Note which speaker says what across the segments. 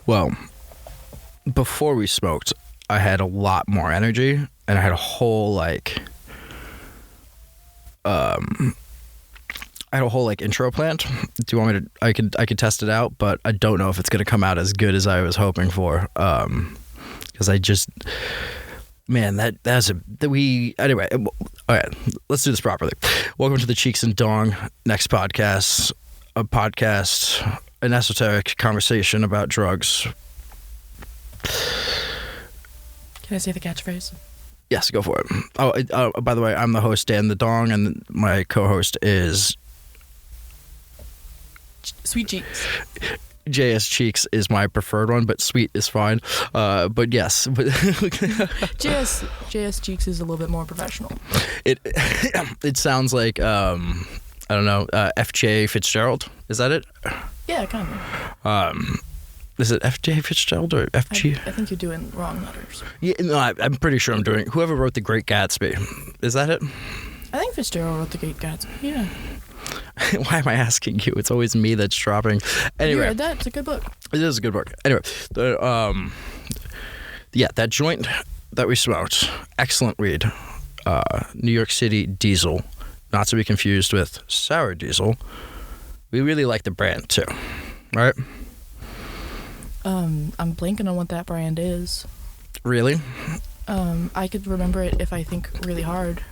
Speaker 1: well, before we smoked, I had a lot more energy, and I had a whole intro planned. Do you want me to? I could test it out, but I don't know if it's gonna come out as good as I was hoping for. Because I just, man, anyway. All right, let's do this properly. Welcome to the Cheeks and Dong Next Podcast, an esoteric conversation about drugs.
Speaker 2: Can I say the catchphrase?
Speaker 1: Yes, go for it. Oh, by the way, I'm the host, Dan the Dong, and my co-host is
Speaker 2: Sweet Cheeks.
Speaker 1: JS Cheeks is my preferred one, but Sweet is fine. But yes.
Speaker 2: JS Cheeks is a little bit more professional.
Speaker 1: It sounds like, I don't know, FJ Fitzgerald. Is that it?
Speaker 2: Yeah, kind of.
Speaker 1: Is it FJ Fitzgerald or FG?
Speaker 2: I think you're doing wrong letters.
Speaker 1: Yeah, no, I'm pretty sure I'm doing. Whoever wrote The Great Gatsby. Is that it?
Speaker 2: I think Fitzgerald wrote The Great Gatsby. Yeah.
Speaker 1: Why am I asking you? It's always me that's dropping. Anyway,
Speaker 2: you read that? It's a good book.
Speaker 1: It is a good book. Anyway, that joint that we smoked, excellent weed. New York City Diesel, not to be confused with Sour Diesel. We really like the brand too, right?
Speaker 2: I'm blanking on what that brand is.
Speaker 1: Really?
Speaker 2: I could remember it if I think really hard.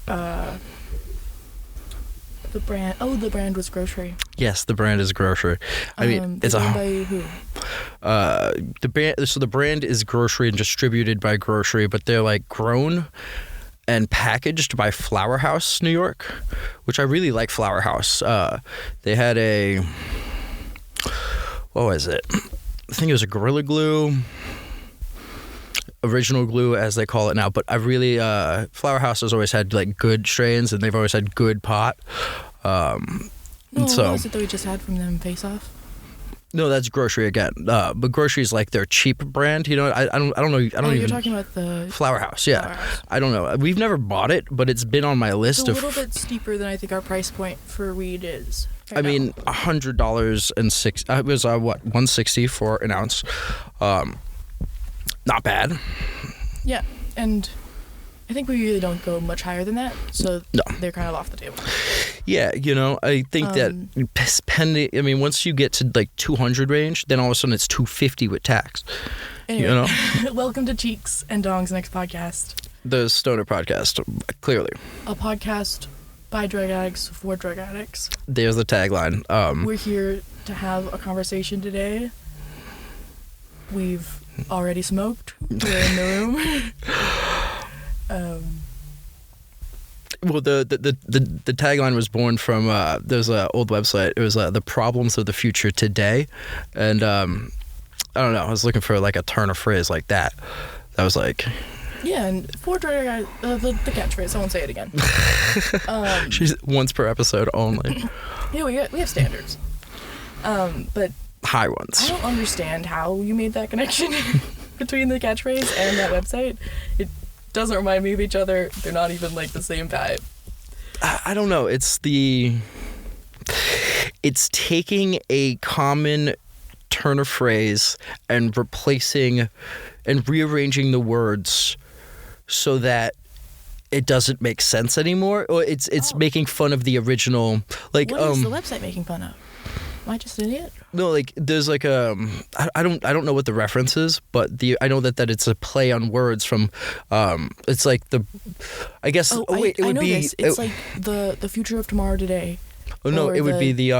Speaker 2: The brand was Grocery.
Speaker 1: Yes, the brand is Grocery. I mean, it's
Speaker 2: by who?
Speaker 1: The brand is Grocery and distributed by Grocery, but they're like grown and packaged by Flower House, New York, which I really like. Flower House. They had what was it? I think it was a Gorilla Glue, original glue as they call it now. But I really, Flower House has always had like good strains, and they've always had good pot.
Speaker 2: What was it that we just had from them? Face Off.
Speaker 1: No, that's Grocery again. But Grocery is like their cheap brand. You know, I don't know.
Speaker 2: You're talking about the
Speaker 1: Flower House. Yeah,
Speaker 2: Flower House.
Speaker 1: I don't know. We've never bought it, but it's been on my list.
Speaker 2: It's a little bit steeper than I think our price point for weed is.
Speaker 1: I mean, $100 and it was $160 for an ounce. Not bad.
Speaker 2: Yeah, and I think we really don't go much higher than that, so
Speaker 1: no.
Speaker 2: They're kind of off the table.
Speaker 1: Yeah, you know, I think that pending. I mean, once you get to like 200 range, then all of a sudden it's 250 with tax.
Speaker 2: Anyway,
Speaker 1: you know.
Speaker 2: Welcome to Cheeks and Dong's Next Podcast.
Speaker 1: The Stoner Podcast, clearly.
Speaker 2: A podcast by drug addicts for drug addicts.
Speaker 1: There's the tagline.
Speaker 2: We're here to have a conversation today. We've already smoked. We're in the room.
Speaker 1: Well, the tagline was born from there's an old website. It was the problems of the future today, and I don't know. I was looking for like a turn of phrase like that. That was like.
Speaker 2: Yeah, and for drug guys, the catchphrase. I won't say it again.
Speaker 1: She's once per episode only.
Speaker 2: Yeah, we have standards, but
Speaker 1: high ones.
Speaker 2: I don't understand how you made that connection between the catchphrase and that website. It doesn't remind me of each other. They're not even like the same vibe.
Speaker 1: I don't know. It's taking a common turn of phrase and replacing and rearranging the words so that it doesn't make sense anymore. Or it's making fun of the original. Like,
Speaker 2: what is the website making fun of? Am I just an idiot?
Speaker 1: No, like there's like I don't know what the reference is, but I know that it's a play on words from it's like the I guess
Speaker 2: I know this. It's like the future of tomorrow today.
Speaker 1: Oh no, it would be the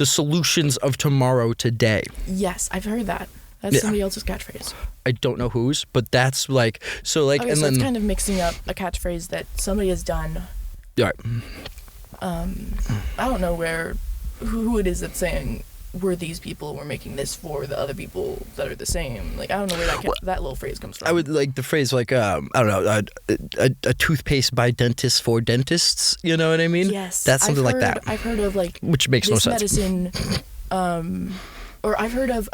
Speaker 1: solutions of tomorrow today.
Speaker 2: Yes, I've heard that. That's somebody else's catchphrase.
Speaker 1: I don't know whose, but that's like so like
Speaker 2: okay,
Speaker 1: and
Speaker 2: so
Speaker 1: then
Speaker 2: it's kind of mixing up a catchphrase that somebody has done.
Speaker 1: Right.
Speaker 2: I don't know who it is that's saying we're these people, we're making this for the other people that are the same. Like I don't know where that little phrase comes from.
Speaker 1: I would like the phrase like I don't know a toothpaste by dentists for dentists. You know what I mean?
Speaker 2: Yes,
Speaker 1: that's something like that.
Speaker 2: I've heard of like
Speaker 1: which makes no sense.
Speaker 2: Medicine, or I've heard of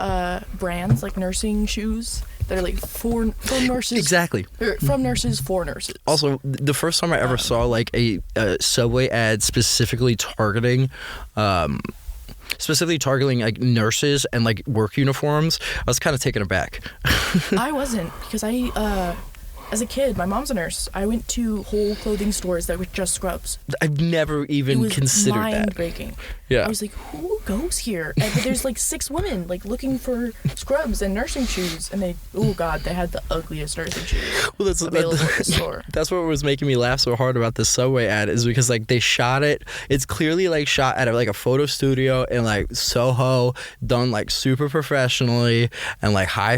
Speaker 2: brands like nursing shoes that are like for nurses.
Speaker 1: Exactly.
Speaker 2: From nurses for nurses.
Speaker 1: Also, the first time I ever saw like a Subway ad specifically targeting specifically targeting like nurses and like work uniforms, I was kind of taken aback.
Speaker 2: I wasn't, because as a kid, my mom's a nurse. I went to whole clothing stores that were just scrubs.
Speaker 1: I've never even considered that.
Speaker 2: It was mind-breaking.
Speaker 1: Yeah.
Speaker 2: I was like, who goes here? But there's like 6 women like looking for scrubs and nursing shoes, and they had the ugliest nursing shoes available at the store.
Speaker 1: That's what was making me laugh so hard about this Subway ad, is because like they shot it. It's clearly like shot at like a photo studio in like Soho, done like super professionally and like high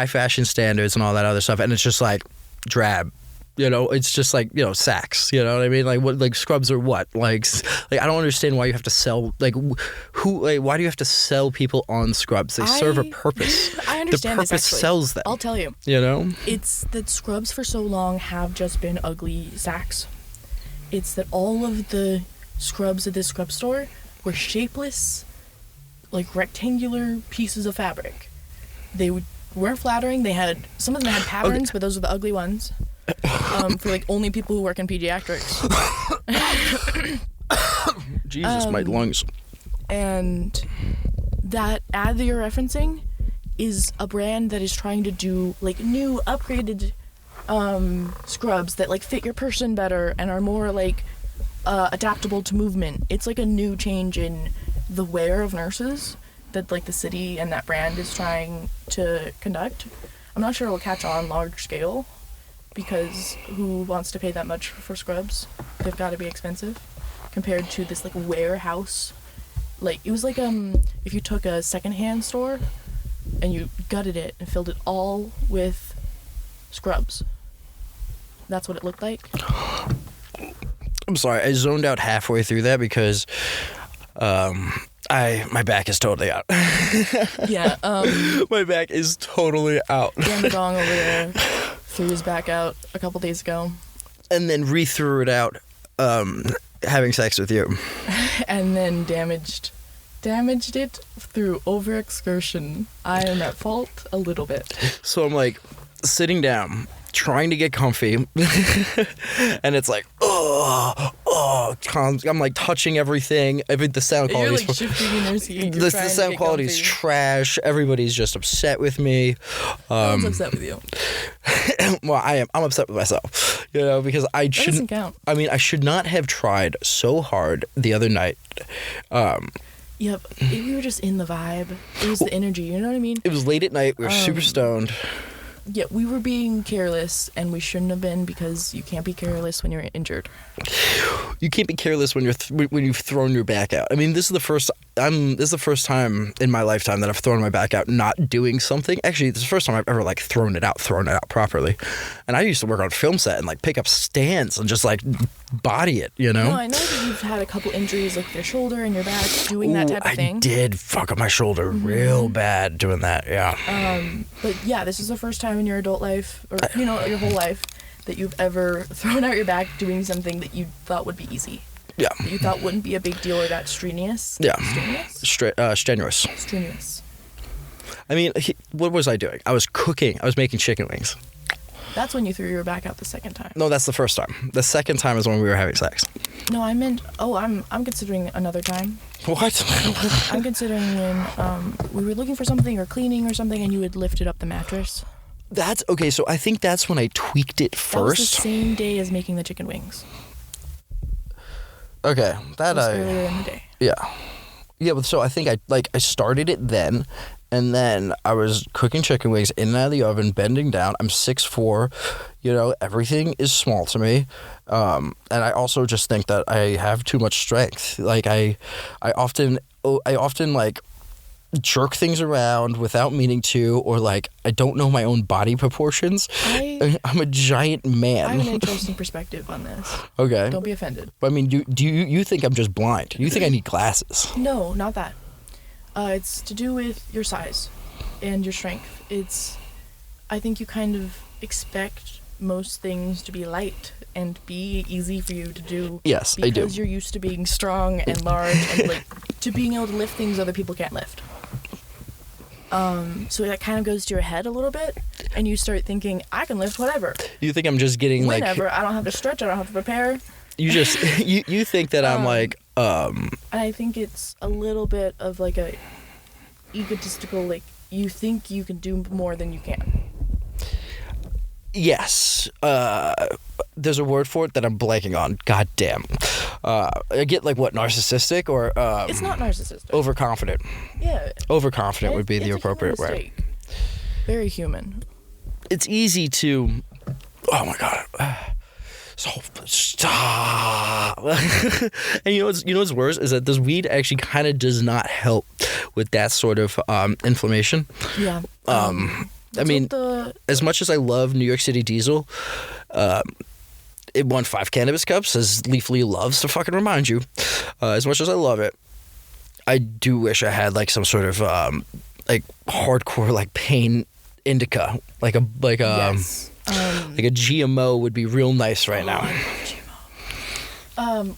Speaker 1: fashion standards and all that other stuff, and it's just like drab, it's just like, Saks, you know what I mean? Like, what, like scrubs are what? Like I don't understand why you have to sell, like, why do you have to sell people on scrubs? They serve a purpose.
Speaker 2: I understand
Speaker 1: the purpose
Speaker 2: this,
Speaker 1: sells them.
Speaker 2: I'll tell you.
Speaker 1: It's
Speaker 2: that scrubs for so long have just been ugly Saks. It's that all of the scrubs at this scrub store were shapeless, like rectangular pieces of fabric. They weren't flattering. Some of them had patterns, but those are the ugly ones. For like only people who work in pediatrics.
Speaker 1: Jesus, my lungs.
Speaker 2: And that ad that you're referencing is a brand that is trying to do like new upgraded scrubs that like fit your person better and are more like adaptable to movement. It's like a new change in the wear of nurses that like the city and that brand is trying to conduct. I'm not sure it will catch on large scale, because who wants to pay that much for scrubs? They've got to be expensive compared to this like warehouse. Like it was like if you took a secondhand store and you gutted it and filled it all with scrubs. That's what it looked like.
Speaker 1: I'm sorry, I zoned out halfway through that because my back is totally out.
Speaker 2: Yeah.
Speaker 1: My back is totally out.
Speaker 2: Dan the Dong over there threw his back out a couple days ago.
Speaker 1: And then re-threw it out having sex with you.
Speaker 2: And then damaged it through overexertion. I am at fault a little bit.
Speaker 1: So I'm like sitting down, trying to get comfy, and it's like, I'm like touching everything. The sound quality
Speaker 2: You're like shifting in your seat.
Speaker 1: The sound quality is trash. Everybody's just upset with me.
Speaker 2: No one's upset with you.
Speaker 1: Well, I'm upset with myself, because I shouldn't.
Speaker 2: That doesn't count.
Speaker 1: I mean, I should not have tried so hard the other night.
Speaker 2: Yep, we were just in the vibe. It was the energy, you know what I mean?
Speaker 1: It was late at night. We were super stoned.
Speaker 2: Yeah, we were being careless, and we shouldn't have been, because you can't be careless when you're injured.
Speaker 1: You can't be careless when when you've thrown your back out. I mean, this is the first time in my lifetime that I've thrown my back out not doing something. Actually, this is the first time I've ever like thrown it out properly. And I used to work on film set and like pick up stands and just like body it,
Speaker 2: No, I know that you've had a couple injuries like with your shoulder and your back doing that type of thing.
Speaker 1: I did fuck up my shoulder real bad doing that, yeah.
Speaker 2: But yeah, this is the first time in your adult life, or your whole life, that you've ever thrown out your back doing something that you thought would be easy.
Speaker 1: Yeah.
Speaker 2: That you thought wouldn't be a big deal or that strenuous.
Speaker 1: Yeah.
Speaker 2: Strenuous?
Speaker 1: Strenuous. I mean, what was I doing? I was cooking. I was making chicken wings.
Speaker 2: That's when you threw your back out the second time.
Speaker 1: No, that's the first time. The second time is when we were having sex.
Speaker 2: No, I meant, I'm considering another time.
Speaker 1: What?
Speaker 2: I'm considering when we were looking for something or cleaning or something, and you had lifted up the mattress.
Speaker 1: That's okay. So I think that's when I tweaked it first.
Speaker 2: That was the same day as making the chicken wings.
Speaker 1: Okay,
Speaker 2: that was earlier in the day.
Speaker 1: Yeah. But so I think I started it then, and then I was cooking chicken wings in and out of the oven, bending down. I'm 6'4", everything is small to me, and I also just think that I have too much strength. Like I often like jerk things around without meaning to, or like I don't know my own body proportions. I'm a giant man.
Speaker 2: I have an interesting perspective on this.
Speaker 1: Okay.
Speaker 2: Don't be offended.
Speaker 1: I mean, do you think I'm just blind? You think I need glasses?
Speaker 2: No, not that. It's to do with your size and your strength. I think you kind of expect most things to be light and be easy for you to do.
Speaker 1: Yes, I do.
Speaker 2: Because you're used to being strong and large and like to being able to lift things other people can't lift. So that kind of goes to your head a little bit, and you start thinking, I can lift whatever.
Speaker 1: You think I'm just getting
Speaker 2: whenever. I don't have to stretch. I don't have to prepare.
Speaker 1: You just you think that I'm like
Speaker 2: And I think it's a little bit of like a egotistical, like you think you can do more than you can.
Speaker 1: Yes. There's a word for it that I'm blanking on. God damn. I get like what, narcissistic or
Speaker 2: It's not narcissistic.
Speaker 1: overconfident.
Speaker 2: Yeah.
Speaker 1: Overconfident would be
Speaker 2: It's
Speaker 1: the
Speaker 2: a
Speaker 1: appropriate
Speaker 2: human
Speaker 1: word.
Speaker 2: mistake. Very human.
Speaker 1: It's easy to. Oh my god. So stop. And you know what's worse is that this weed actually kind of does not help with that sort of inflammation.
Speaker 2: Yeah.
Speaker 1: I mean, as much as I love New York City Diesel, it won 5 cannabis cups, as Leafly loves to fucking remind you. As much as I love it, I do wish I had like some sort of like hardcore like pain indica, like a
Speaker 2: yes.
Speaker 1: like a GMO would be real nice right now.
Speaker 2: I love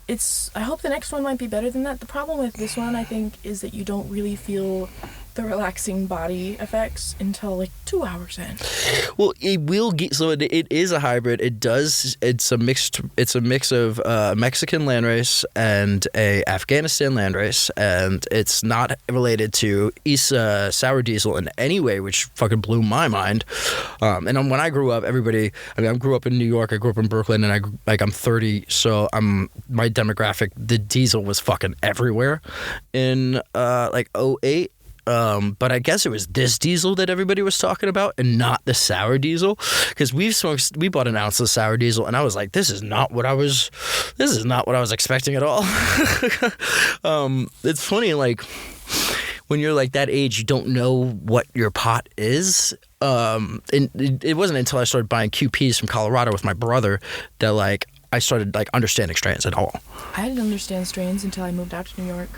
Speaker 2: GMO. I hope the next one might be better than that. The problem with this one, I think, is that you don't really feel the relaxing body effects until like 2 hours in.
Speaker 1: Well, it will get, so it is a hybrid. It's a mix of Mexican landrace and a Afghanistan landrace, and it's not related to sour diesel in any way, which fucking blew my mind. And when I grew up, I grew up in New York, I grew up in Brooklyn, and I'm 30, so my demographic, the diesel was fucking everywhere in like 08. But I guess it was this diesel that everybody was talking about and not the sour diesel, because we bought an ounce of sour diesel and I was like, this is not what I was expecting at all. It's funny, like when you're like that age, you don't know what your pot is. And it wasn't until I started buying QPs from Colorado with my brother that like I started like understanding strains at all.
Speaker 2: I didn't understand strains until I moved out to New York.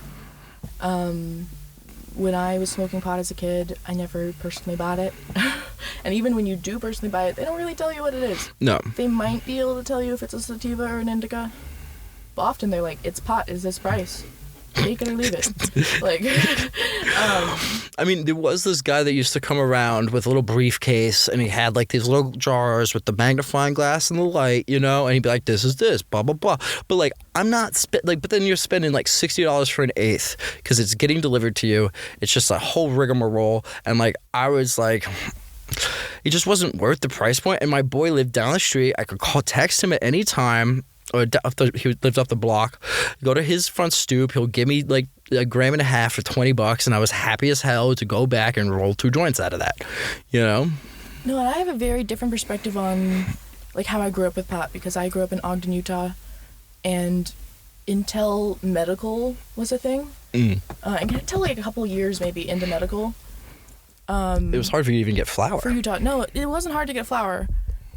Speaker 2: When I was smoking pot as a kid, I never personally bought it. And even when you do personally buy it, they don't really tell you what it is.
Speaker 1: No.
Speaker 2: They might be able to tell you if it's a sativa or an indica. But often they're like, it's pot, is this price? Take it or leave it. Like,
Speaker 1: I mean, there was this guy that used to come around with a little briefcase, and he had like these little jars with the magnifying glass and the light, you know, and he'd be like, this is this, blah, blah, blah. But like, I'm not, but then you're spending like $60 for an eighth because it's getting delivered to you. It's just a whole rigmarole. And like, I was like, it just wasn't worth the price point. And my boy lived down the street. I could text him at any time. Or he lived up the block. Go to his front stoop. He'll give me like a gram and a half for $20, and I was happy as hell to go back and roll 2 joints out of that. You know?
Speaker 2: No, and I have a very different perspective on like how I grew up with pot, because I grew up in Ogden, Utah, and until medical was a thing, until like a couple years maybe into medical,
Speaker 1: it was hard for you to even get flour.
Speaker 2: For Utah, no, it wasn't hard to get flour.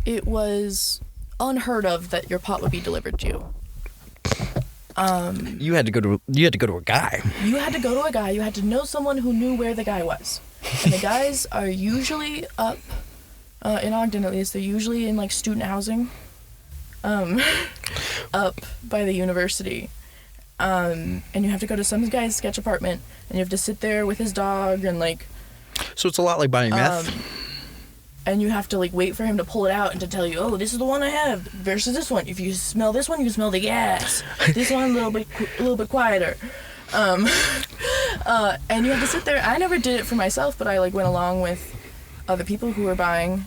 Speaker 2: It was unheard of that your pot would be delivered to you.
Speaker 1: You had to go to a guy.
Speaker 2: You had to go to a guy. You had to know someone who knew where the guy was. And the guys are usually up in Ogden, at least. They're usually in like student housing, up by the university. And you have to go to some guy's sketch apartment, and you have to sit there with his dog and like.
Speaker 1: So it's a lot like buying meth.
Speaker 2: And you have to like wait for him to pull it out and to tell you, oh, this is the one I have versus this one. If you smell this one, you smell the gas. This one a little bit quieter. And you have to sit there. I never did it for myself, but I like went along with other people who were buying.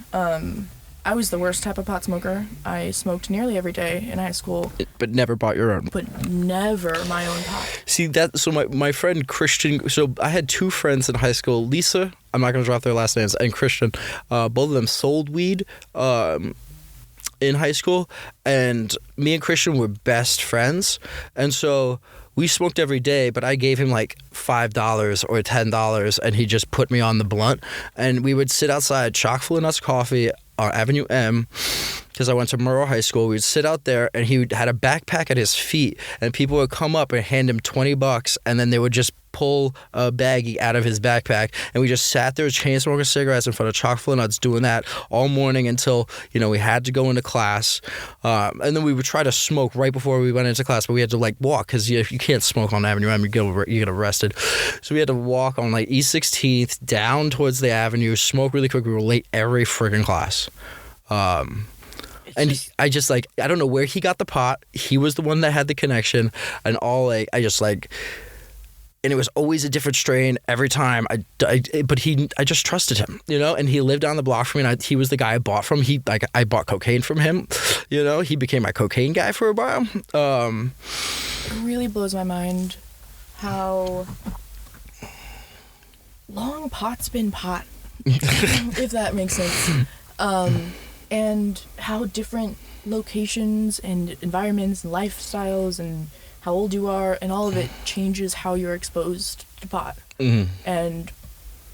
Speaker 2: I was the worst type of pot smoker. I smoked nearly every day in high school.
Speaker 1: But never bought your own.
Speaker 2: But never my own pot.
Speaker 1: See, so my friend Christian, so I had 2 friends in high school, Lisa, I'm not going to drop their last names, and Christian. Both of them sold weed in high school, and me and Christian were best friends. And so we smoked every day, but I gave him like $5 or $10, and he just put me on the blunt. And we would sit outside, chock full of nuts coffee, Avenue M, because I went to Murrow High School. We'd sit out there, and he had a backpack at his feet, and people would come up and hand him $20, and then they would just pull a baggie out of his backpack, and we just sat there chain smoking cigarettes in front of chock full of nuts, doing that all morning until, you know, we had to go into class, and then we would try to smoke right before we went into class, but we had to like walk, because you can't smoke on Avenue M, you get arrested. So we had to walk on like East 16th down towards the avenue, smoke really quick. We were late every freaking class. And
Speaker 2: just-
Speaker 1: I just like, I don't know where he got the pot. He was the one that had the connection, and all like I just like, and it was always a different strain every time. I just trusted him, you know. And he lived down the block from me. And he was the guy I bought from. I bought cocaine from him, you know. He became my cocaine guy for a while.
Speaker 2: It really blows my mind how long pot's been pot, if that makes sense. And how different locations and environments and lifestyles and how old you are and all of it changes how you're exposed to pot.
Speaker 1: Mm-hmm.
Speaker 2: And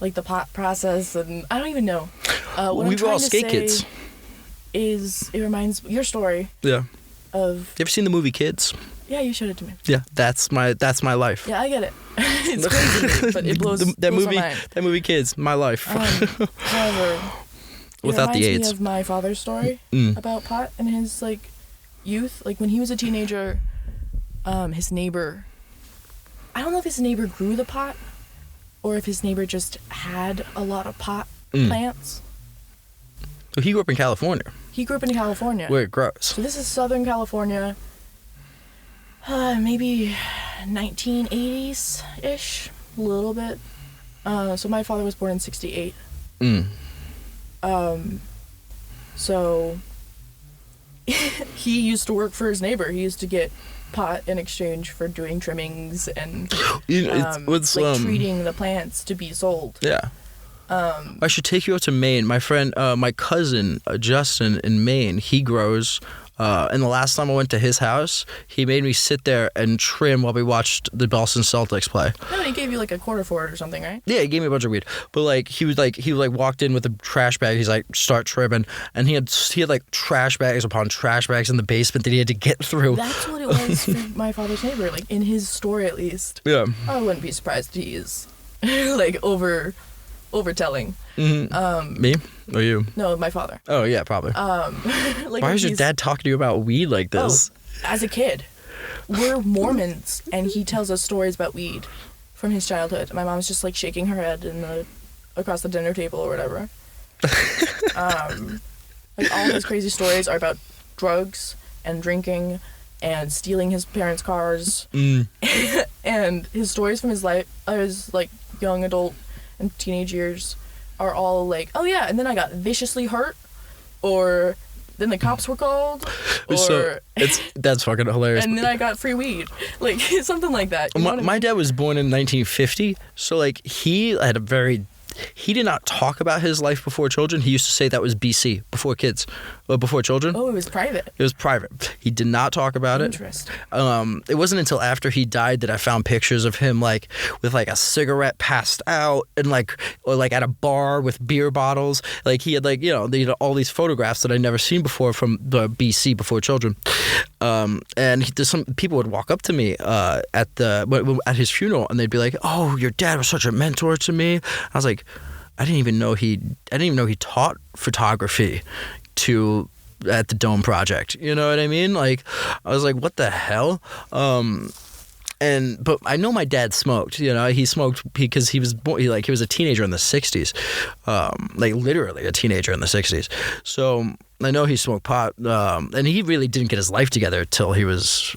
Speaker 2: like the pot process, and I don't even know. What
Speaker 1: We
Speaker 2: I'm
Speaker 1: were all
Speaker 2: trying to
Speaker 1: skate
Speaker 2: say
Speaker 1: kids.
Speaker 2: Is it reminds your story
Speaker 1: Yeah.
Speaker 2: of
Speaker 1: You ever seen the movie Kids?
Speaker 2: yeah, you showed it to me.
Speaker 1: Yeah, that's my life.
Speaker 2: Yeah, I get it. It's crazy, to me, but it blows,
Speaker 1: that
Speaker 2: blows
Speaker 1: movie.
Speaker 2: my mind.
Speaker 1: That movie Kids, my life.
Speaker 2: However, it
Speaker 1: Without the
Speaker 2: reminds
Speaker 1: AIDS.
Speaker 2: me of my father's story about pot and his like youth. Like when he was a teenager, his neighbor. I don't know if his neighbor grew the pot, or if his neighbor just had a lot of pot plants.
Speaker 1: So he grew up in California,
Speaker 2: He grew up in California.
Speaker 1: where it grows.
Speaker 2: So this is Southern California. Maybe 1980s-ish, a little bit. So my father was born in 68. So he used to work for his neighbor. He used to get pot in exchange for doing trimmings and
Speaker 1: You know, it's
Speaker 2: treating the plants to be sold.
Speaker 1: Yeah. I should take you out to Maine. My friend, my cousin Justin in Maine, he grows. And the last time I went to his house, he made me sit there and trim while we watched the Boston Celtics play.
Speaker 2: No, he gave you like a quarter for it or something, right?
Speaker 1: Yeah, he gave me a bunch of weed. But like he walked in with a trash bag. He's like, start trimming, and he had like trash bags upon trash bags in the basement that he had to get through.
Speaker 2: That's what it was for my father's neighbor, like in his story at least.
Speaker 1: Yeah.
Speaker 2: I wouldn't be surprised if he is like overtelling.
Speaker 1: Mm-hmm. Me or you?
Speaker 2: No, my father.
Speaker 1: Oh yeah, probably.
Speaker 2: Like
Speaker 1: Why is your
Speaker 2: he's-
Speaker 1: dad talking to you about weed like this?
Speaker 2: As a kid, we're Mormons, and he tells us stories about weed from his childhood. My mom's just like shaking her head across the dinner table or whatever. Like all his crazy stories are about drugs and drinking and stealing his parents' cars. And his stories from his life, his like young adult and teenage years, are all like, oh yeah, and then I got viciously hurt, or then the cops were called, or
Speaker 1: So that's fucking hilarious.
Speaker 2: and then I got free weed, like something like that. You know what I
Speaker 1: My
Speaker 2: mean?
Speaker 1: dad was born in 1950, so like he did not talk about his life before children. He used to say that was BC, before kids, or before children.
Speaker 2: Oh, it was private.
Speaker 1: It was private. He did not talk about it.
Speaker 2: Interesting.
Speaker 1: It wasn't until after he died that I found pictures of him like with like a cigarette passed out and or at a bar with beer bottles. Like he had all these photographs that I'd never seen before from the BC, before children. And some people would walk up to me at his funeral, and they'd be like, "Oh, your dad was such a mentor to me." I was like, I didn't even know he taught photography at the Dome Project. You know what I mean? Like, I was like, what the hell? But I know my dad smoked. You know, he smoked because he was he was a teenager in the 60s, like literally a teenager in the 60s. So I know he smoked pot, and he really didn't get his life together till he was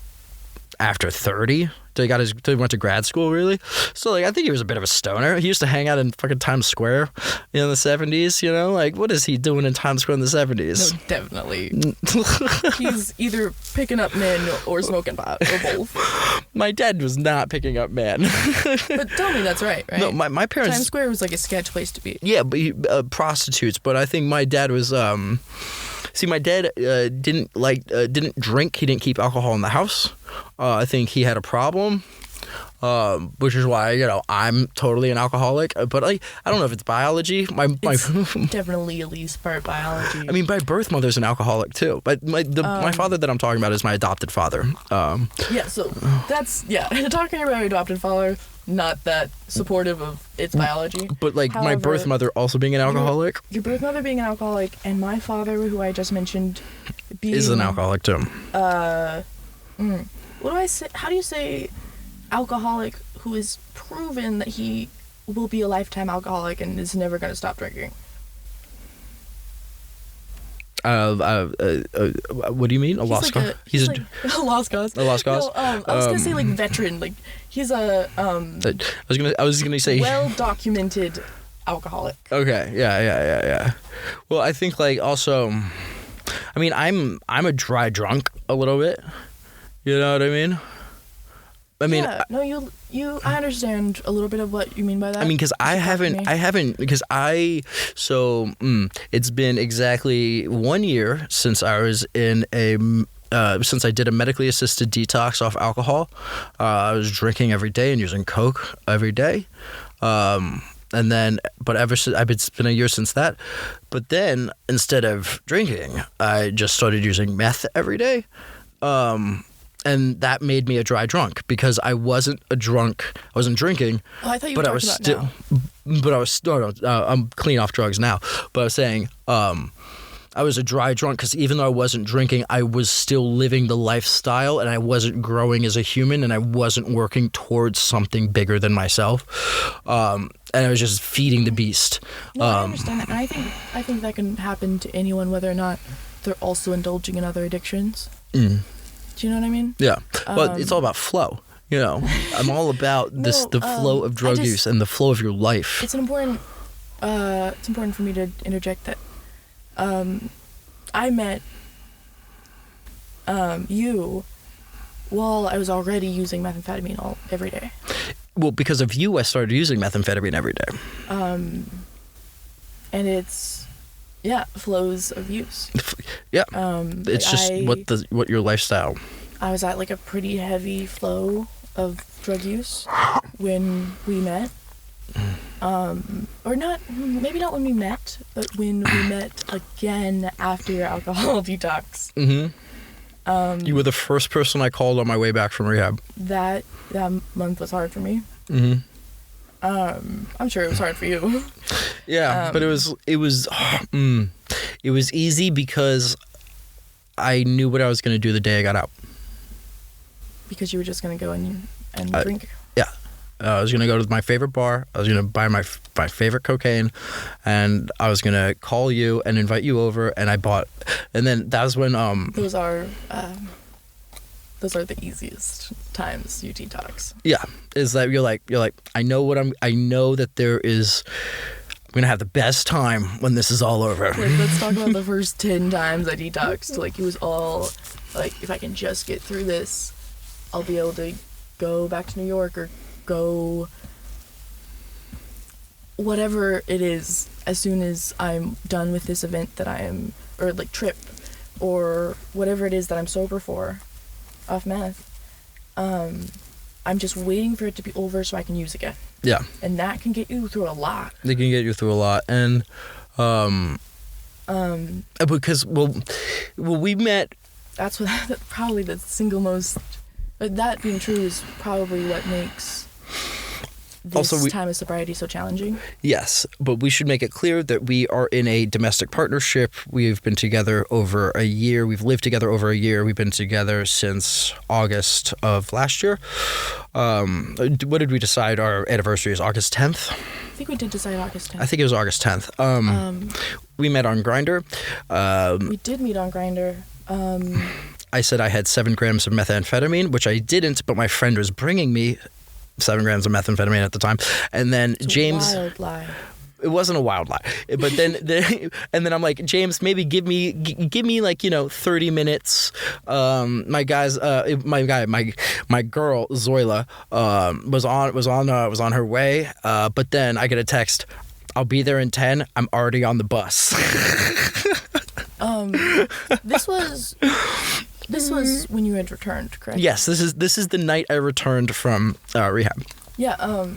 Speaker 1: after 30. Till he went to grad school, really. So like I think he was a bit of a stoner. He used to hang out in fucking Times Square in the 70s. You know, like what is he doing in Times Square in the 70s?
Speaker 2: No, definitely. He's either picking up men or smoking pot, or both.
Speaker 1: My dad was not picking up men.
Speaker 2: But tell me that's right?
Speaker 1: No, my parents.
Speaker 2: Times Square was like a sketch place to be.
Speaker 1: Yeah, but prostitutes. But I think my dad was. See, my dad didn't drink. He didn't keep alcohol in the house. I think he had a problem, which is why I'm totally an alcoholic. But I don't know if it's biology.
Speaker 2: It's definitely at least part biology.
Speaker 1: I mean, my birth mother's an alcoholic too. But my father that I'm talking about is my adopted father.
Speaker 2: Yeah, so that's talking about your adopted father, not that supportive of its biology.
Speaker 1: But like my
Speaker 2: However,
Speaker 1: birth mother also being an alcoholic
Speaker 2: Your birth mother being an alcoholic, and my father, who I just mentioned, being
Speaker 1: is an alcoholic too.
Speaker 2: What do I say? How do you say alcoholic who is proven that he will be a lifetime alcoholic and is never going to stop drinking?
Speaker 1: What do you mean? A lost cause?
Speaker 2: He's like a lost cause.
Speaker 1: A lost cause?
Speaker 2: No, I was gonna say like veteran. Like he's a
Speaker 1: I was gonna say
Speaker 2: well documented alcoholic.
Speaker 1: Okay. Yeah. Well, I think like also, I mean, I'm a dry drunk a little bit. You know what I mean? I mean,
Speaker 2: yeah, no, I understand a little bit of what you mean by that.
Speaker 1: I mean, because it's been exactly 1 year since I was in since I did a medically assisted detox off alcohol. I was drinking every day and using Coke every day. And then, but ever since, it's been a year since that. But then, instead of drinking, I just started using meth every day. And that made me a dry drunk because I wasn't a drunk. I wasn't drinking.
Speaker 2: Oh, I thought you were talking about now.
Speaker 1: But I was no, I'm clean off drugs now. But I was saying, I was a dry drunk because even though I wasn't drinking, I was still living the lifestyle, and I wasn't growing as a human, and I wasn't working towards something bigger than myself. And I was just feeding the beast.
Speaker 2: No, I understand that, and I think that can happen to anyone, whether or not they're also indulging in other addictions.
Speaker 1: Mm.
Speaker 2: Do you know what I mean?
Speaker 1: Yeah. Well, it's all about flow. You know, I'm all about the flow of drug use and the flow of your life.
Speaker 2: It's important for me to interject that I met you while I was already using methamphetamine every day.
Speaker 1: Well, because of you, I started using methamphetamine every day.
Speaker 2: And it's flows of use.
Speaker 1: Yeah. It's just what your lifestyle.
Speaker 2: I was at like a pretty heavy flow of drug use when we met. Or not, maybe not when we met, but when we met again after your alcohol detox.
Speaker 1: Mm-hmm. You were the first person I called on my way back from rehab.
Speaker 2: That month was hard for me.
Speaker 1: Mm-hmm.
Speaker 2: I'm sure it was hard for you.
Speaker 1: Yeah, but it was easy because I knew what I was going to do the day I got out.
Speaker 2: Because you were just going to go and drink.
Speaker 1: Yeah. I was going to go to my favorite bar. I was going to buy my favorite cocaine, and I was going to call you and invite you over, and I bought. And then that was when
Speaker 2: those are the easiest times you detox.
Speaker 1: Yeah, is that you're like I know that I'm gonna have the best time when this is all over.
Speaker 2: Like, let's talk about the first 10 times I detoxed. Like, it was all like, if I can just get through this, I'll be able to go back to New York or go whatever it is as soon as I'm done with this event that I am, or like trip, or whatever it is that I'm sober for off meth. I'm just waiting for it to be over so I can use again.
Speaker 1: Yeah. And
Speaker 2: that can get you through a lot.
Speaker 1: They can get you through a lot. And because we met.
Speaker 2: That's probably the single most. That being true is probably what makes this time of sobriety so challenging.
Speaker 1: Yes, but we should make it clear that we are in a domestic partnership. We've been together over a year. We've lived together over a year. We've been together since August of last year. What did we decide our anniversary is? August 10th?
Speaker 2: I think we did decide August 10th.
Speaker 1: I think it was August 10th. We met on Grindr.
Speaker 2: We did meet on Grindr.
Speaker 1: I said I had 7 grams of methamphetamine, which I didn't, but my friend was bringing me 7 grams of methamphetamine at the time. And then
Speaker 2: it's
Speaker 1: James...
Speaker 2: a wild lie.
Speaker 1: It wasn't a wild lie. But then and then I'm like, James, maybe give me like, 30 minutes. My girl Zoila was on her way. But then I get a text, I'll be there in 10. I'm already on the bus.
Speaker 2: This was when you had returned, correct?
Speaker 1: Yes, this is the night I returned from rehab.
Speaker 2: Yeah,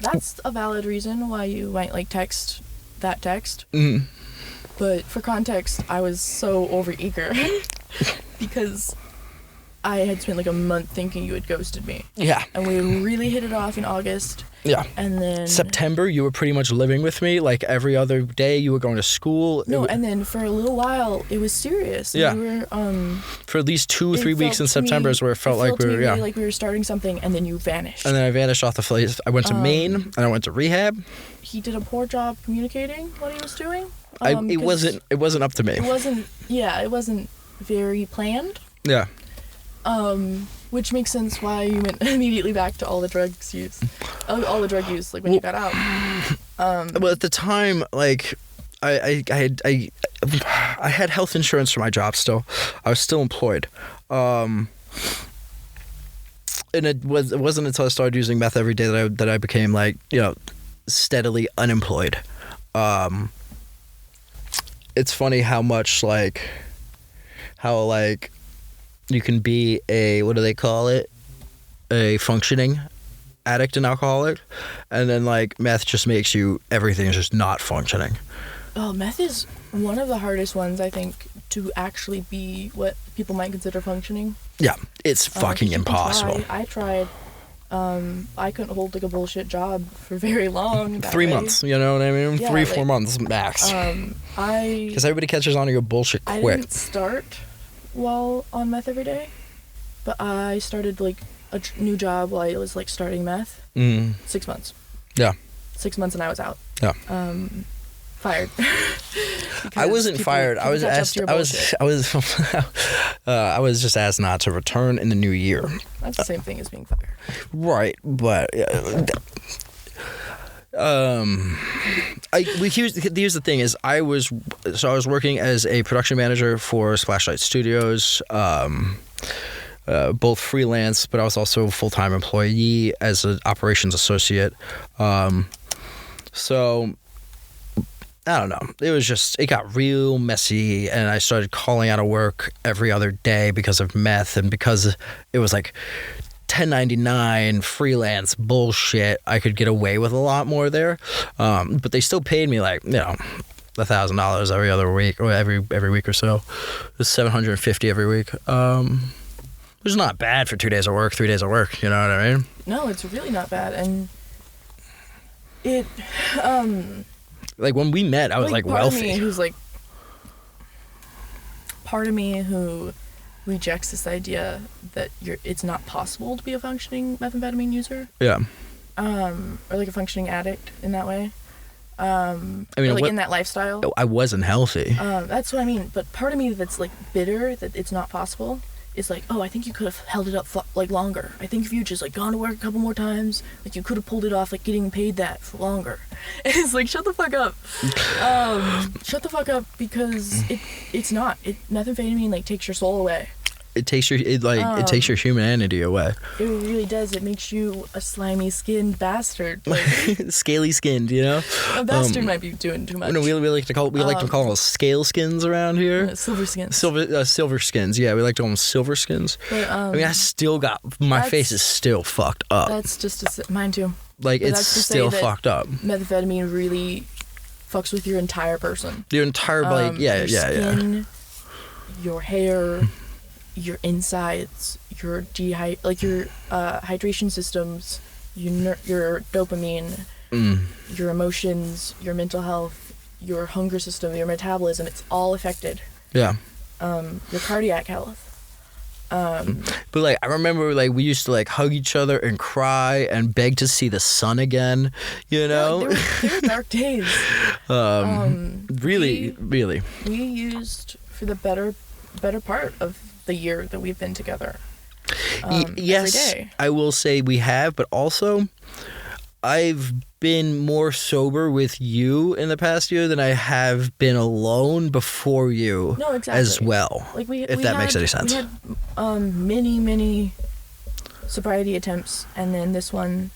Speaker 2: that's a valid reason why you might text that text.
Speaker 1: Mm-hmm.
Speaker 2: But for context, I was so overeager because I had spent like a month thinking you had ghosted me.
Speaker 1: Yeah.
Speaker 2: And we really hit it off in August.
Speaker 1: Yeah.
Speaker 2: And then
Speaker 1: September, you were pretty much living with me. Like every other day, you were going to school.
Speaker 2: No, and then for a little while, it was serious.
Speaker 1: Yeah.
Speaker 2: We were,
Speaker 1: for at least 2 or 3 weeks in September is where it felt like we were,
Speaker 2: really like we were starting something, and then you vanished.
Speaker 1: And then I vanished off the face. I went to Maine, and I went to rehab.
Speaker 2: He did a poor job communicating what he was doing.
Speaker 1: It wasn't up to me.
Speaker 2: It wasn't very planned.
Speaker 1: Yeah.
Speaker 2: Which makes sense why you went immediately back to all the drug use, like when you got out.
Speaker 1: Well, at the time, like, I had health insurance for my job still. I was still employed. And it wasn't until I started using meth every day that I became, like, you know, steadily unemployed. It's funny how you can be what do they call it? A functioning addict and alcoholic, and then like meth just makes everything is just not functioning.
Speaker 2: Oh, meth is one of the hardest ones, I think, to actually be what people might consider functioning.
Speaker 1: Yeah, it's fucking impossible.
Speaker 2: I tried. I couldn't hold like a bullshit job for very long.
Speaker 1: 3 months, you know what I mean?
Speaker 2: Yeah,
Speaker 1: 3-4 months max. Because everybody catches on to your bullshit quick.
Speaker 2: I didn't start while on meth every day, but I started like a new job while I was like starting meth. 6 months.
Speaker 1: Yeah.
Speaker 2: 6 months and I was out.
Speaker 1: Yeah.
Speaker 2: Fired.
Speaker 1: I wasn't fired. I was asked. I was just asked not to return in the new year.
Speaker 2: That's the same thing as being fired.
Speaker 1: Right, but here's the thing: is I was working as a production manager for Splashlight Studios. Both freelance, but I was also a full-time employee as an operations associate. So I don't know. It got real messy, and I started calling out of work every other day because of meth, and because it was like 1099 freelance bullshit, I could get away with a lot more there. But they still paid me like, you know, $1,000 every other week, or every week or so. It was $750 every week. Which is not bad for 2 days of work, 3 days of work, you know what I mean?
Speaker 2: No, it's really not bad. And it,
Speaker 1: like when we met, I was like wealthy.
Speaker 2: Part of me who rejects this idea that it's not possible to be a functioning methamphetamine user.
Speaker 1: Yeah.
Speaker 2: Or like a functioning addict in that way. I mean, or like in that lifestyle.
Speaker 1: I wasn't healthy.
Speaker 2: That's what I mean. But part of me that's like bitter that it's not possible is like, oh, I think you could have held it up like longer. I think if you just like gone to work a couple more times, like you could have pulled it off, like getting paid that for longer. And it's like, shut the fuck up. Shut the fuck up, because it's not. Methamphetamine like takes your soul away.
Speaker 1: It takes your humanity away.
Speaker 2: It really does. It makes you a slimy skinned bastard. Like,
Speaker 1: scaly skinned, you know.
Speaker 2: A bastard might be doing too much.
Speaker 1: No, we like to call them scale skins around here.
Speaker 2: Silver skins.
Speaker 1: Silver skins. Yeah, we like to call them silver skins. But, I mean, I still got my face is still fucked up.
Speaker 2: That's just mine too.
Speaker 1: Like, but it's still fucked up.
Speaker 2: Methamphetamine really fucks with your entire person.
Speaker 1: Your entire body. Your skin,
Speaker 2: your hair. Your insides, your hydration systems, your dopamine, your emotions, your mental health, your hunger system, your metabolism, it's all affected.
Speaker 1: Yeah.
Speaker 2: Your cardiac health.
Speaker 1: But like, I remember like we used to like hug each other and cry and beg to see the sun again, you know?
Speaker 2: Yeah, there were dark days.
Speaker 1: Really.
Speaker 2: We used for the better part of the year that we've been together.
Speaker 1: Yes,
Speaker 2: every day.
Speaker 1: I will say we have, but also I've been more sober with you in the past year than I have been alone before you.
Speaker 2: No, exactly.
Speaker 1: As well.
Speaker 2: Like
Speaker 1: if that makes any sense.
Speaker 2: We had many sobriety attempts, and then this one.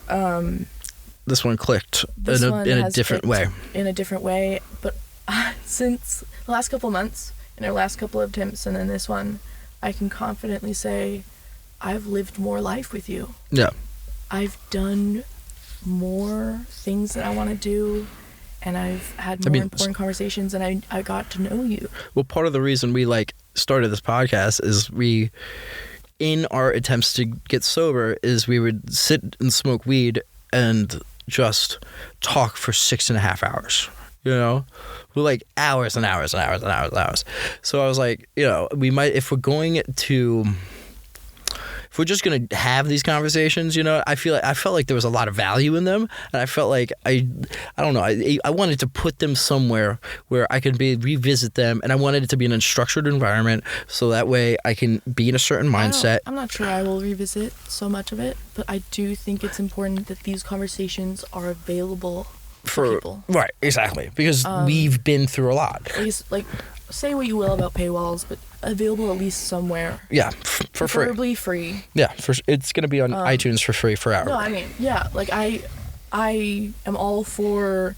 Speaker 1: This one clicked in a different way.
Speaker 2: In a different way, but since the last couple months. In our last couple of attempts, and then this one, I can confidently say I've lived more life with you.
Speaker 1: Yeah.
Speaker 2: I've done more things that I want to do, and I've had more important conversations, and I got to know you.
Speaker 1: Well, part of the reason we like started this podcast is in our attempts to get sober, is we would sit and smoke weed and just talk for 6.5 hours. We're like hours and hours and hours and hours and hours. So I was like, we might, if we're just gonna have these conversations, I felt like there was a lot of value in them, and I felt like I don't know, I wanted to put them somewhere where I could revisit them, and I wanted it to be in a structured environment, so that way I can be in a certain mindset.
Speaker 2: I'm not sure I will revisit so much of it, but I do think it's important that these conversations are available for people.
Speaker 1: Right, exactly, because we've been through a lot.
Speaker 2: At least, say what you will about paywalls, but available at least somewhere.
Speaker 1: Yeah, for free.
Speaker 2: Preferably free.
Speaker 1: Yeah, it's going to be on iTunes for free forever.
Speaker 2: No, I mean, yeah, I am all for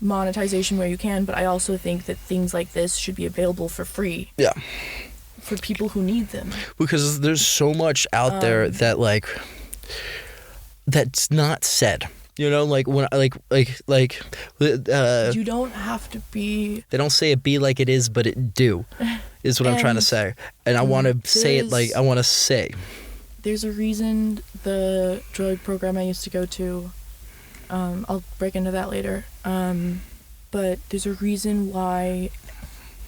Speaker 2: monetization where you can, but I also think that things like this should be available for free.
Speaker 1: Yeah.
Speaker 2: For people who need them. Because
Speaker 1: there's so much out there that that's not said. You don't
Speaker 2: have to be.
Speaker 1: They don't say it be like it is, but it do, is what I'm trying to say. And I want to say it like I want to say.
Speaker 2: There's a reason the drug program I used to go to, I'll break into that later, but there's a reason why,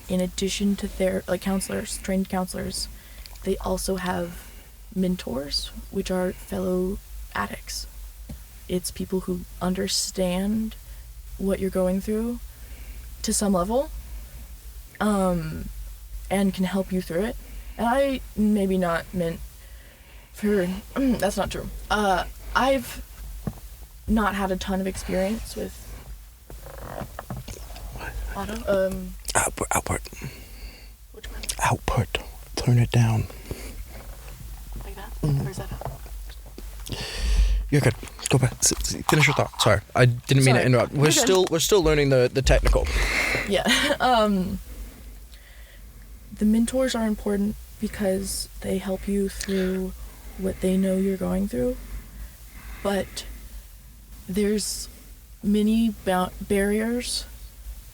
Speaker 2: in addition to their, counselors, trained counselors, they also have mentors, which are fellow addicts. It's people who understand what you're going through to some level, and can help you through it. And I maybe not meant for that's not true. I've not had a ton of experience with
Speaker 1: output.
Speaker 2: Which one?
Speaker 1: Output. Turn it down.
Speaker 2: Like that? Or is that up?
Speaker 1: You're good. Go back. Finish your thought. Sorry, I didn't mean to interrupt. We're still learning the technical.
Speaker 2: Yeah. The mentors are important because they help you through what they know you're going through, but there's many barriers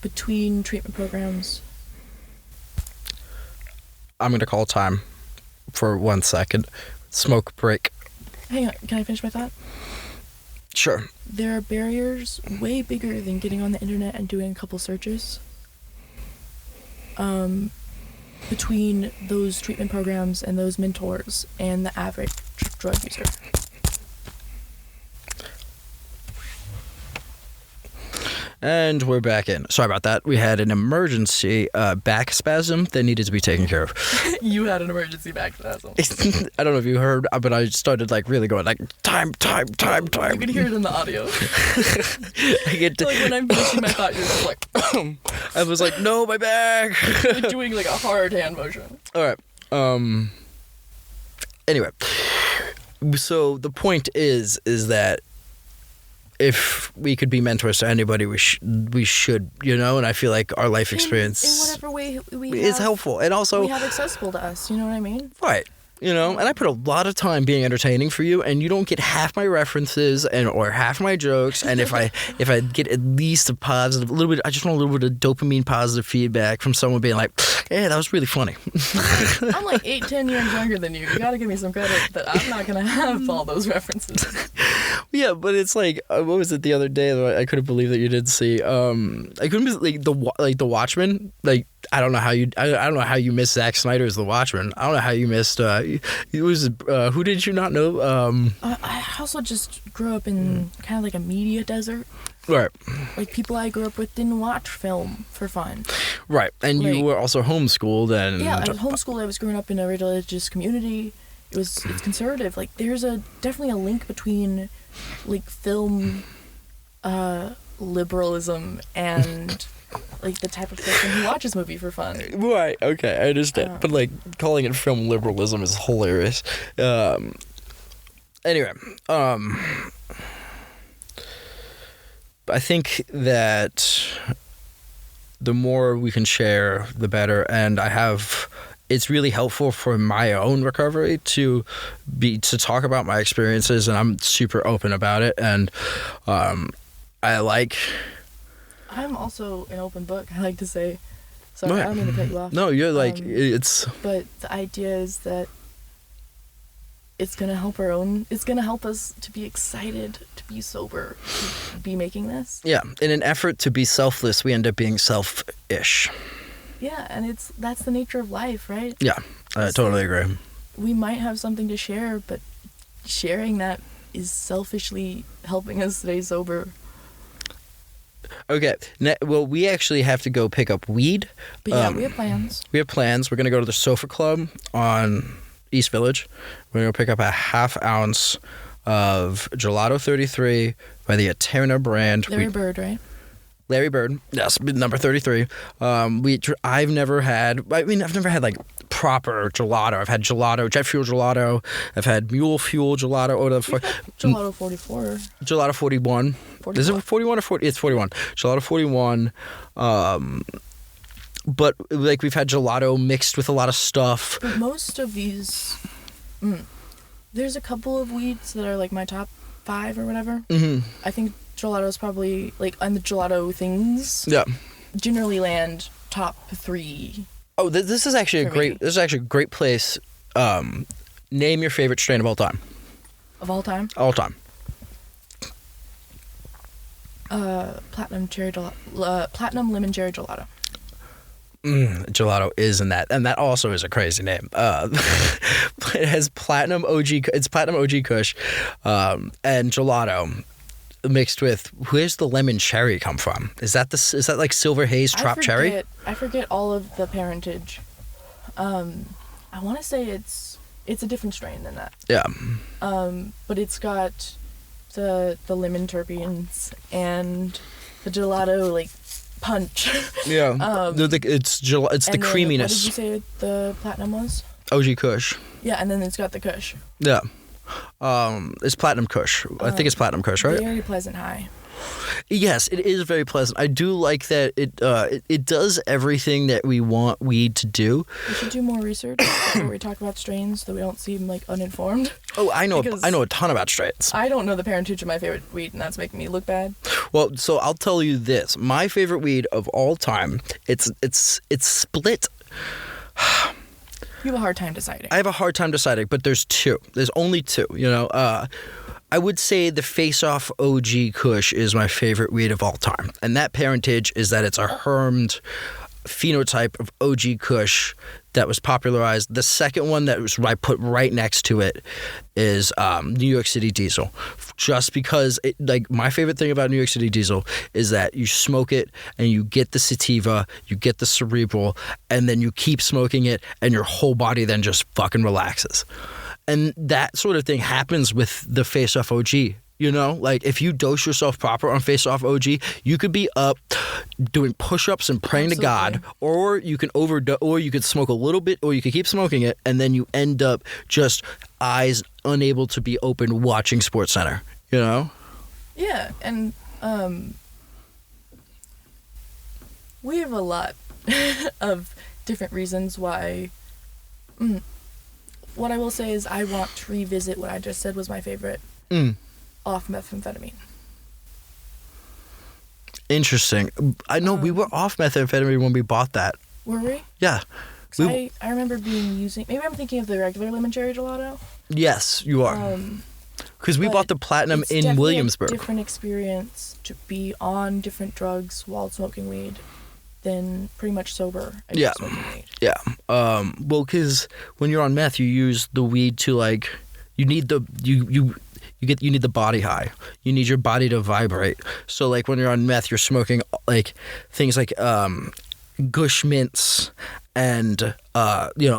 Speaker 2: between treatment programs.
Speaker 1: I'm gonna call time for 1 second. Smoke break.
Speaker 2: Hang on. Can I finish my thought?
Speaker 1: Sure.
Speaker 2: There are barriers way bigger than getting on the internet and doing a couple searches between those treatment programs and those mentors and the average drug user.
Speaker 1: And we're back in. Sorry about that. We had an emergency back spasm that needed to be taken care of.
Speaker 2: You had an emergency back spasm.
Speaker 1: I don't know if you heard, but I started really going time.
Speaker 2: You can hear it in the audio.
Speaker 1: I get to,
Speaker 2: when I'm finishing my thought, you're just like...
Speaker 1: I was like, no, my back.
Speaker 2: You're doing a hard hand motion.
Speaker 1: All right. Anyway, so the point is that if we could be mentors to anybody, we should, and I feel like our life experience
Speaker 2: in whatever way
Speaker 1: is helpful, and also
Speaker 2: we have accessible to us. You know what I mean?
Speaker 1: Right. And I put a lot of time being entertaining for you, and you don't get half my references or half my jokes. And if I get at least a little bit, I just want a little bit of dopamine positive feedback from someone being like, "Hey, that was really funny."
Speaker 2: I'm 8-10 years younger than you. You got to give me some credit that I'm not gonna have all those references.
Speaker 1: Yeah, but it's what was it the other day that I couldn't believe that you did see? I couldn't believe the Watchmen. I don't know how you missed Zack Snyder's The Watchmen. I don't know how you missed. Who did you not know?
Speaker 2: I also just grew up in kind of a media desert.
Speaker 1: Right.
Speaker 2: People I grew up with didn't watch film for fun.
Speaker 1: Right, and you were also homeschooled and.
Speaker 2: Yeah, I was homeschooled. I was growing up in a religious community. It's conservative. There's definitely a link between film liberalism and the type of person who watches movie for fun.
Speaker 1: Right, okay, I understand. But calling it film liberalism is hilarious. Anyway, I think that the more we can share, the better. And it's really helpful for my own recovery to talk about my experiences, and I'm super open about it. And I'm also an open book. I like to say,
Speaker 2: Sorry,
Speaker 1: Right.
Speaker 2: I don't mean to cut you off.
Speaker 1: No, you're like it's.
Speaker 2: But the idea is that it's gonna help it's gonna help us to be excited to be sober, to be making this.
Speaker 1: Yeah, in an effort to be selfless, we end up being selfish.
Speaker 2: Yeah, and that's the nature of life, right?
Speaker 1: Yeah, I totally agree.
Speaker 2: We might have something to share, but sharing that is selfishly helping us stay sober.
Speaker 1: Okay, well, we actually have to go pick up weed.
Speaker 2: But yeah, we have plans.
Speaker 1: We have plans. We're going to go to the Sofa Club on East Village. We're going to go pick up a half ounce of Gelato 33 by the Eterna brand.
Speaker 2: Larry Bird, right?
Speaker 1: Larry Bird, yes, number 33. I've never had like proper gelato. I've had gelato, jet fuel gelato. I've had mule fuel gelato. Or the fuck,
Speaker 2: Gelato 44.
Speaker 1: Gelato 41.
Speaker 2: 41.
Speaker 1: Is it 41 or 40? It's 41. Gelato 41. But like we've had gelato mixed with a lot of stuff.
Speaker 2: But most of these, there's a couple of weeds that are like my top 5 or whatever.
Speaker 1: Mm-hmm.
Speaker 2: I think gelato is probably like on the gelato things.
Speaker 1: Yeah.
Speaker 2: Generally land top 3.
Speaker 1: Oh, this is actually a great place. Name your favorite strain of all time.
Speaker 2: Of all time?
Speaker 1: All time.
Speaker 2: Platinum lemon cherry gelato.
Speaker 1: Gelato is in that, and that also is a crazy name. It has platinum OG. It's platinum OG Kush, and gelato mixed with. Where's the lemon cherry come from? Is that like Silver Haze Trop Cherry?
Speaker 2: I forget all of the parentage. I want to say it's a different strain than that.
Speaker 1: Yeah.
Speaker 2: But it's got the lemon terpenes and the gelato like punch.
Speaker 1: Yeah. It's the creaminess.
Speaker 2: What did you say the platinum was?
Speaker 1: OG Kush.
Speaker 2: Yeah, and then it's got the Kush.
Speaker 1: Yeah. It's Platinum Kush. I think it's Platinum Kush, right?
Speaker 2: Very pleasant high.
Speaker 1: Yes, it is very pleasant. I do like that it does everything that we want weed to do.
Speaker 2: We should do more research before we talk about strains, so we don't seem like uninformed.
Speaker 1: Oh, I know a ton about strains.
Speaker 2: I don't know the parentage of my favorite weed, and that's making me look bad.
Speaker 1: Well, so I'll tell you this: my favorite weed of all time. It's split.
Speaker 2: You have a hard time deciding.
Speaker 1: I have a hard time deciding, but there's two. There's only two. You know, I would say the Face Off OG Kush is my favorite weed of all time, and that parentage is that it's a hermed phenotype of OG Kush that was popularized. The second one that I put right next to it is New York City Diesel, just because my favorite thing about New York City Diesel is that you smoke it and you get the sativa, you get the cerebral, and then you keep smoking it and your whole body then just fucking relaxes. And that sort of thing happens with the Face Off OG. You know, like if you dose yourself proper on Face Off OG, you could be up doing push-ups and praying to God, or you can overdose, or you could smoke a little bit, or you could keep smoking it, and then you end up just eyes unable to be open watching SportsCenter. You know?
Speaker 2: Yeah, and we have a lot of different reasons why. What I will say is I want to revisit what I just said was my favorite. Off methamphetamine.
Speaker 1: Interesting. I know we were off methamphetamine when we bought that.
Speaker 2: Were we?
Speaker 1: Yeah.
Speaker 2: I remember maybe I'm thinking of the regular lemon cherry gelato.
Speaker 1: Yes, you are. Because we bought the Platinum in Williamsburg.
Speaker 2: It's a different experience to be on different drugs while smoking weed than pretty much sober.
Speaker 1: Yeah.
Speaker 2: Smoking weed.
Speaker 1: Yeah. Well, because when you're on meth, you use the weed to you need the you need the body high. You need your body to vibrate. So like when you're on meth, you're smoking like things like Gush mints and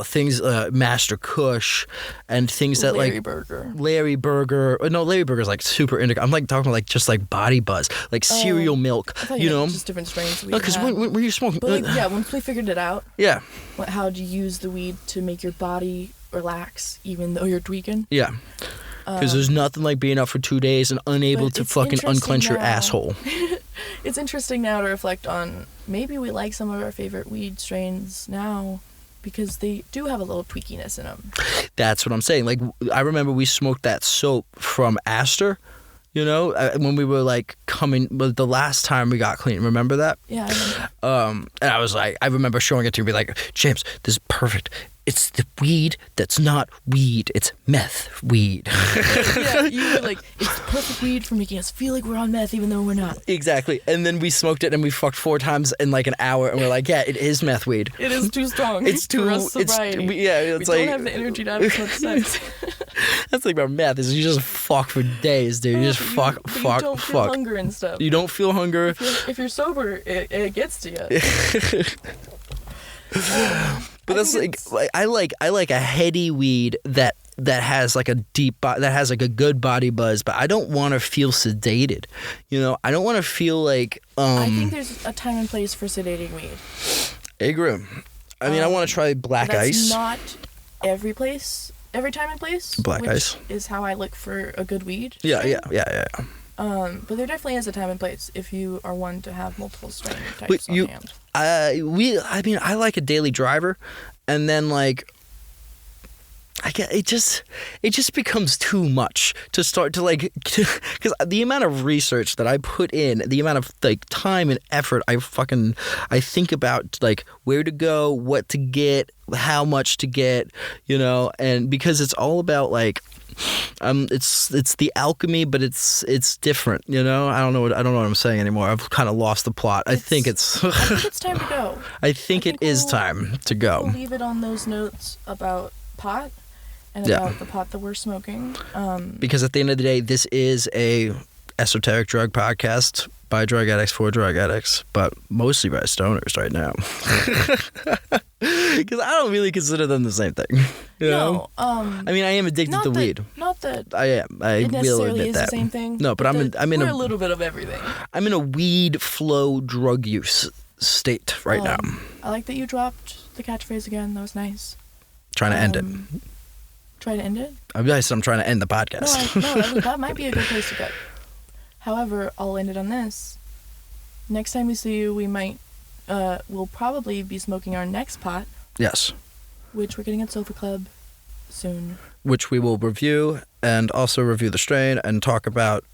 Speaker 1: things Master Kush and things that
Speaker 2: Larry Burger.
Speaker 1: Larry Burger. No, Larry Burger's like super indica. I'm like talking about just body buzz, like cereal milk.
Speaker 2: I thought you know, just different strains.
Speaker 1: No, because when you're smoking,
Speaker 2: but once we figured it out.
Speaker 1: Yeah.
Speaker 2: How do you use the weed to make your body relax, even though you're tweaking?
Speaker 1: Yeah. Because there's nothing like being up for 2 days and unable to fucking unclench your asshole.
Speaker 2: It's interesting now to reflect on maybe we like some of our favorite weed strains now because they do have a little tweakiness in them.
Speaker 1: That's what I'm saying. Like, I remember we smoked that soap from Aster, You know, when we were like the last time we got clean. Remember that?
Speaker 2: Yeah, I remember.
Speaker 1: And I was like, I remember showing it to you and be like, James, this is perfect. It's the weed that's not weed. It's meth weed.
Speaker 2: Yeah, you were like, it's the perfect weed for making us feel like we're on meth even though we're not.
Speaker 1: Exactly. And then we smoked it and we fucked 4 times in like an hour and we're like, yeah, it is meth weed.
Speaker 2: It is too strong.
Speaker 1: It's too
Speaker 2: for us sobriety.
Speaker 1: It's
Speaker 2: we
Speaker 1: like,
Speaker 2: don't have the energy to have as much sex.
Speaker 1: that's like about meth is you just fuck for days, dude. You just fuck.
Speaker 2: You don't feel hunger and stuff.
Speaker 1: You don't feel hunger.
Speaker 2: If you're sober, it gets to you.
Speaker 1: But that's like I like a heady weed that has like a that has like a good body buzz, but I don't want to feel sedated. You know, I don't want to feel like
Speaker 2: I think there's a time and place for sedating weed.
Speaker 1: I agree. I mean, I want to try black ice.
Speaker 2: Not every time and place.
Speaker 1: Black ice
Speaker 2: is how I look for a good weed.
Speaker 1: Yeah.
Speaker 2: But there definitely is a time and place if you are one to have multiple strain types on hand.
Speaker 1: I mean, I like a daily driver, and then like, it just becomes too much to start to like, because the amount of research that I put in, the amount of like time and effort I think about like where to go, what to get, how much to get, you know, and because it's all about like. It's the alchemy, but it's different, you know. I don't know what I'm saying anymore. I've kind of lost the plot. I think it's
Speaker 2: time to go.
Speaker 1: I think it is time to go.
Speaker 2: We'll leave it on those notes about pot and about the pot that we're smoking.
Speaker 1: Because at the end of the day, this is a esoteric drug podcast by drug addicts for drug addicts, but mostly by stoners right now. Because I don't really consider them the same thing. You know? I mean, I am addicted to weed.
Speaker 2: Not that
Speaker 1: I am. I
Speaker 2: it
Speaker 1: will
Speaker 2: necessarily
Speaker 1: admit
Speaker 2: is
Speaker 1: that.
Speaker 2: the same thing.
Speaker 1: No, but we're
Speaker 2: a little bit of everything.
Speaker 1: I'm in a weed flow drug use state right now.
Speaker 2: I like that you dropped the catchphrase again. That was nice.
Speaker 1: Trying to end it.
Speaker 2: Try to end it?
Speaker 1: I'm trying to end the podcast.
Speaker 2: No, that might be a good place to go. However, I'll end it on this. Next time we see you, we'll probably be smoking our next pot.
Speaker 1: Yes.
Speaker 2: Which we're getting at Sofa Club soon.
Speaker 1: Which we will review and also review the strain and talk about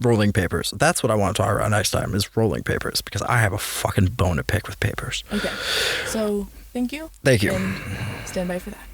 Speaker 1: rolling papers. That's what I want to talk about next time is rolling papers because I have a fucking bone to pick with papers.
Speaker 2: Okay. So, thank you.
Speaker 1: Thank you.
Speaker 2: And stand by for that.